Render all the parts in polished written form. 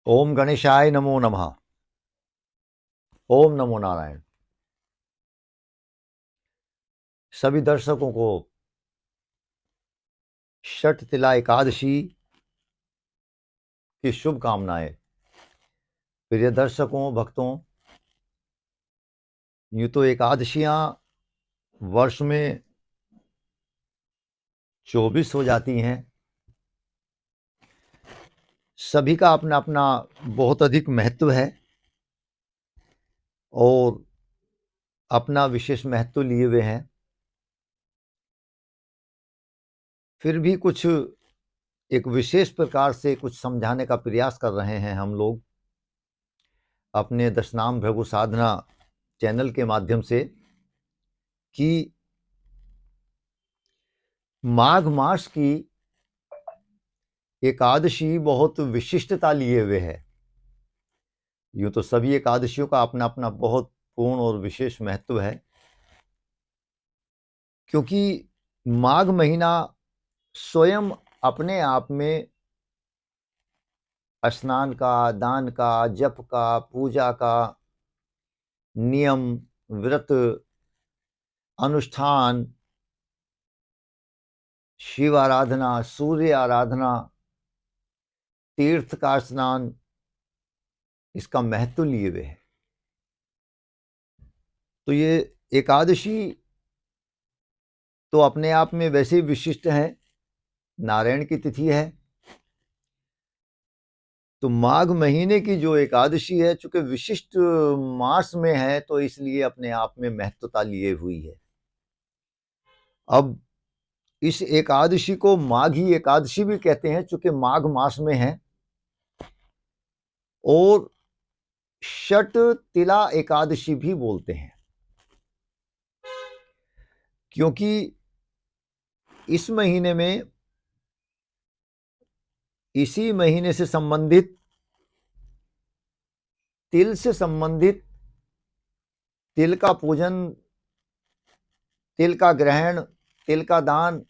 ओम गणेशाय नमो नमः। ओम नमो नारायण। सभी दर्शकों को षटतिला एकादशी की शुभकामनाएं। प्रिय दर्शकों, भक्तों, यूं तो एकादशियां वर्ष में 24 हो जाती हैं। सभी का अपना अपना बहुत अधिक महत्व है और अपना विशेष महत्व लिए हुए हैं। फिर भी कुछ एक विशेष प्रकार से कुछ समझाने का प्रयास कर रहे हैं हम लोग अपने दशनाम भृगु साधना चैनल के माध्यम से कि माघ मास की एकादशी बहुत विशिष्टता लिए हुए है। यूं तो सभी एकादशियों का अपना अपना बहुत पूर्ण और विशेष महत्व है, क्योंकि माघ महीना स्वयं अपने आप में स्नान का, दान का, जप का, पूजा का, नियम, व्रत, अनुष्ठान, शिव आराधना, सूर्य आराधना, तीर्थ का स्नान, इसका महत्व लिए हुए है। तो ये एकादशी तो अपने आप में वैसे ही विशिष्ट है, नारायण की तिथि है। तो माघ महीने की जो एकादशी है, चूंकि विशिष्ट मास में है, तो इसलिए अपने आप में महत्वता लिए हुई है। अब इस एकादशी को माघी एकादशी भी कहते हैं, चूंकि माघ मास में है। और षट तिला एकादशी भी बोलते हैं, क्योंकि इस महीने में इसी महीने से संबंधित, तिल से संबंधित, तिल का पूजन, तिल का ग्रहण, तिल का दान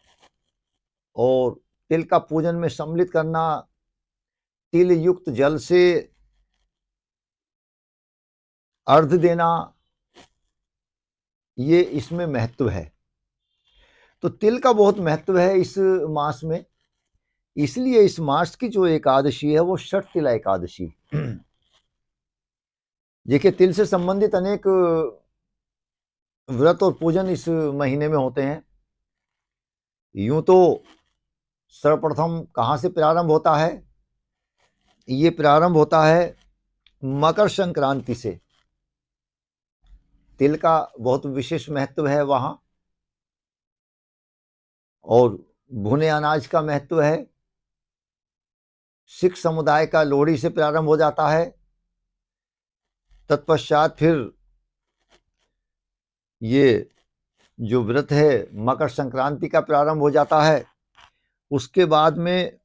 और तिल का पूजन में सम्मिलित करना, तिल युक्त जल से अर्घ देना, ये इसमें महत्व है। तो तिल का बहुत महत्व है इस मास में, इसलिए इस मास की जो एकादशी है वो षट तिला एकादशी। देखिए, तिल से संबंधित अनेक व्रत और पूजन इस महीने में होते हैं। यूं तो सर्वप्रथम कहाँ से प्रारंभ होता है? ये प्रारंभ होता है मकर संक्रांति से। तिल का बहुत विशेष महत्व है वहां, और भुने अनाज का महत्व है। सिख समुदाय का लोहड़ी से प्रारंभ हो जाता है। तत्पश्चात फिर ये जो व्रत है मकर संक्रांति का प्रारंभ हो जाता है। उसके बाद में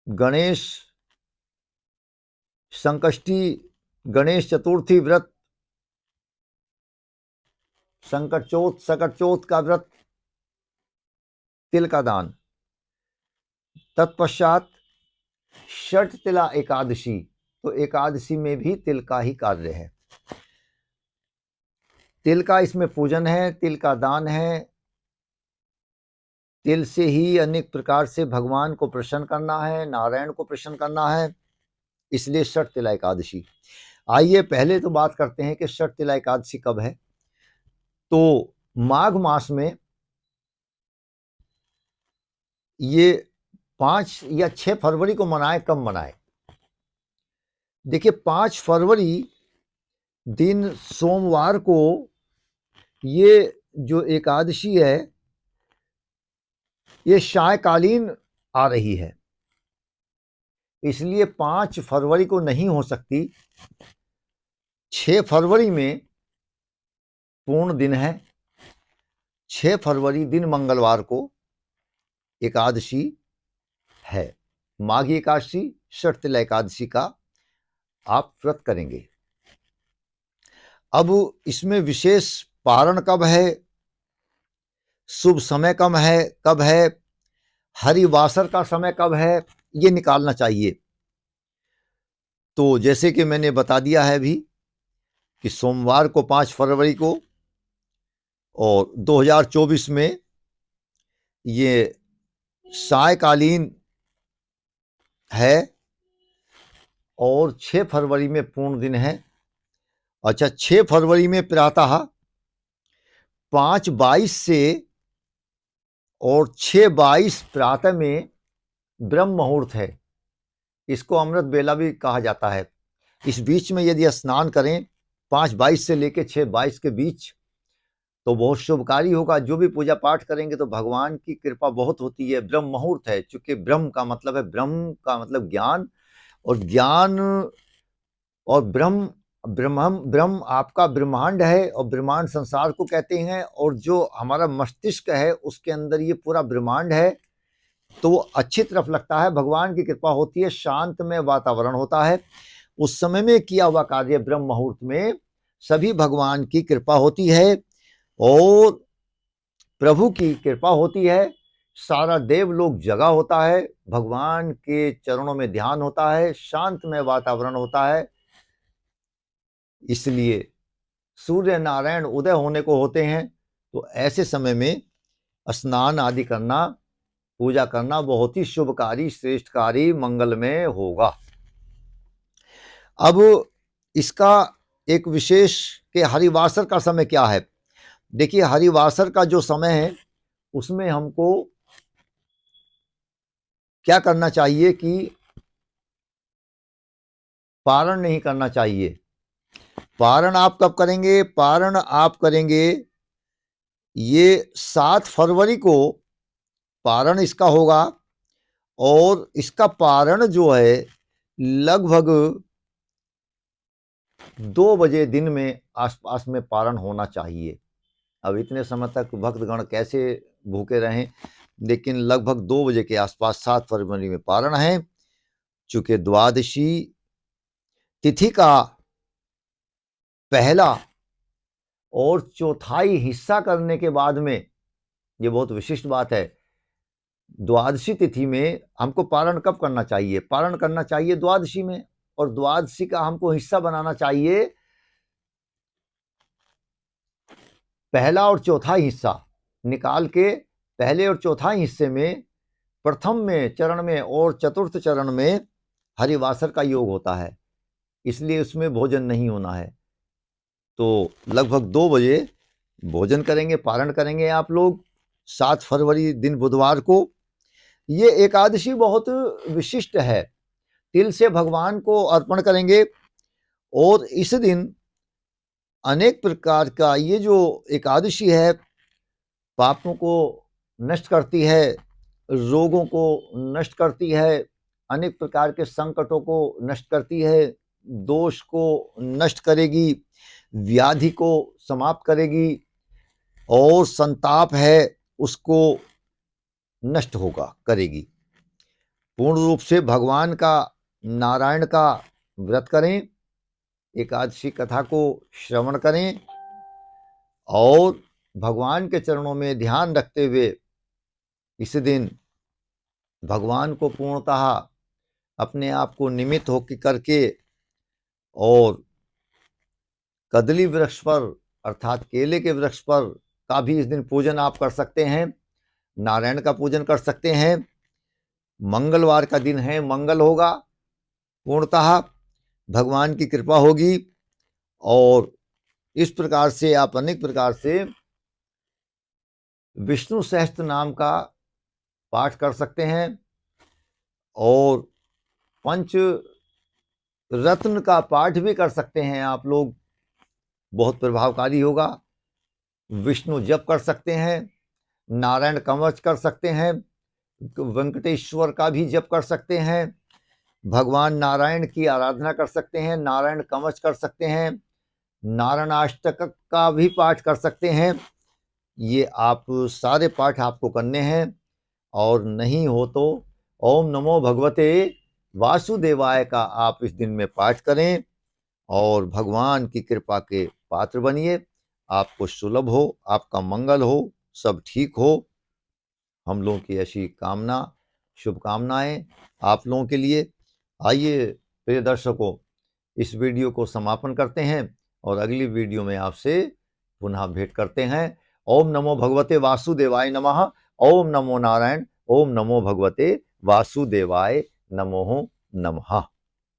गणेश संकष्टी, गणेश चतुर्थी व्रत, संकट चौथ का व्रत, तिल का दान। तत्पश्चात षट तिला एकादशी, तो एकादशी में भी तिल का ही कार्य है। तिल का इसमें पूजन है, तिल का दान है। तिल से ही अनेक प्रकार से भगवान को प्रसन्न करना है, नारायण को प्रसन्न करना है, इसलिए षट तिला एकादशी। आइए पहले तो बात करते हैं कि षट तिला एकादशी कब है। तो माघ मास में ये 5 या 6 फरवरी को मनाए। कब मनाए? देखिए, 5 फरवरी दिन सोमवार को ये जो एकादशी है ये सायकालीन आ रही है, इसलिए 5 फरवरी को नहीं हो सकती। 6 फरवरी में पूर्ण दिन है। 6 फरवरी दिन मंगलवार को एकादशी है। माघी एकादशी, षट तिला एकादशी का आप व्रत करेंगे। अब इसमें विशेष पारण कब है, शुभ समय कब है, हरिवासर का समय कब है, ये निकालना चाहिए। तो जैसे कि मैंने बता दिया है अभी कि सोमवार को 5 फरवरी को और 2024 में ये सायकालीन है और 6 फरवरी में पूर्ण दिन है। अच्छा, 6 फरवरी में प्रातः 5:22 से और 6:22 प्रातः में ब्रह्म मुहूर्त है। इसको अमृत बेला भी कहा जाता है। इस बीच में यदि स्नान करें 5:22 से लेकर 6:22 के बीच तो बहुत शुभकारी होगा। जो भी पूजा पाठ करेंगे तो भगवान की कृपा बहुत होती है। ब्रह्म मुहूर्त है, चूंकि ब्रह्म का मतलब है, ब्रह्म का मतलब ज्ञान, और ज्ञान और ब्रह्म, ब्रह्म आपका ब्रह्मांड है और ब्रह्मांड संसार को कहते हैं, और जो हमारा मस्तिष्क है उसके अंदर ये पूरा ब्रह्मांड है। तो वो अच्छी तरफ लगता है, भगवान की कृपा होती है, शांतमय वातावरण होता है। उस समय में किया हुआ कार्य ब्रह्म मुहूर्त में सभी भगवान की कृपा होती है और प्रभु की कृपा होती है। सारा देवलोक जगा होता है, भगवान के चरणों में ध्यान होता है, शांतमय वातावरण होता है। इसलिए सूर्य नारायण उदय होने को होते हैं, तो ऐसे समय में स्नान आदि करना, पूजा करना बहुत ही शुभकारी, श्रेष्ठकारी, मंगलमय होगा। अब इसका एक विशेष के हरिवासर का समय क्या है। देखिए, हरिवासर का जो समय है उसमें हमको क्या करना चाहिए कि पारण नहीं करना चाहिए। पारण आप कब करेंगे? पारण आप करेंगे ये 7 फरवरी को पारण इसका होगा, और इसका पारण जो है लगभग 2 बजे दिन में आसपास में पारण होना चाहिए। अब इतने समय तक भक्तगण कैसे भूखे रहें, लेकिन लगभग 2 बजे के आसपास 7 फरवरी में पारण है। चूंकि द्वादशी तिथि का पहला और चौथाई हिस्सा करने के बाद में, ये बहुत विशिष्ट बात है, द्वादशी तिथि में हमको पारण कब करना चाहिए? पारण करना चाहिए द्वादशी में, और द्वादशी का हमको हिस्सा बनाना चाहिए पहला और चौथाई हिस्सा निकाल के। पहले और चौथाई हिस्से में प्रथम में चरण में और चतुर्थ चरण में हरिवासर का योग होता है, इसलिए उसमें भोजन नहीं होना है। तो लगभग 2 बजे भोजन करेंगे, पारण करेंगे आप लोग 7 फरवरी दिन बुधवार को। ये एकादशी बहुत विशिष्ट है, तिल से भगवान को अर्पण करेंगे, और इस दिन अनेक प्रकार का ये जो एकादशी है पापों को नष्ट करती है, रोगों को नष्ट करती है, अनेक प्रकार के संकटों को नष्ट करती है, दोष को नष्ट करेगी, व्याधि को समाप्त करेगी, और संताप है उसको नष्ट होगा करेगी। पूर्ण रूप से भगवान का, नारायण का व्रत करें, एकादशी कथा को श्रवण करें, और भगवान के चरणों में ध्यान रखते हुए इस दिन भगवान को पूर्णतः अपने आप को निमित्त होकर करके, और कदली वृक्ष पर अर्थात केले के वृक्ष पर का भी इस दिन पूजन आप कर सकते हैं, नारायण का पूजन कर सकते हैं। मंगलवार का दिन है, मंगल होगा, पूर्णतः भगवान की कृपा होगी, और इस प्रकार से आप अनेक प्रकार से विष्णु सहस्त्र नाम का पाठ कर सकते हैं, और पंच रत्न का पाठ भी कर सकते हैं आप लोग, बहुत प्रभावकारी होगा। विष्णु जप कर सकते हैं, नारायण कवच कर सकते हैं, वेंकटेश्वर का भी जप कर सकते हैं, भगवान नारायण की आराधना कर सकते हैं, नारायण कवच कर सकते हैं, नारायणाष्टक का भी पाठ कर सकते हैं। ये आप सारे पाठ आपको करने हैं, और नहीं हो तो ओम नमो भगवते वासुदेवाय का आप इस दिन में पाठ करें, और भगवान की कृपा के पात्र बनिए। आपको सुलभ हो, आपका मंगल हो, सब ठीक हो। हम लोगों की ऐसी कामना, शुभकामनाएं आप लोगों के लिए। आइए प्रिय दर्शकों, इस वीडियो को समापन करते हैं और अगली वीडियो में आपसे पुनः भेंट करते हैं। ओम नमो भगवते वासुदेवाय नमः। ओम नमो नारायण। ओम नमो भगवते वासुदेवाय नमो नमः।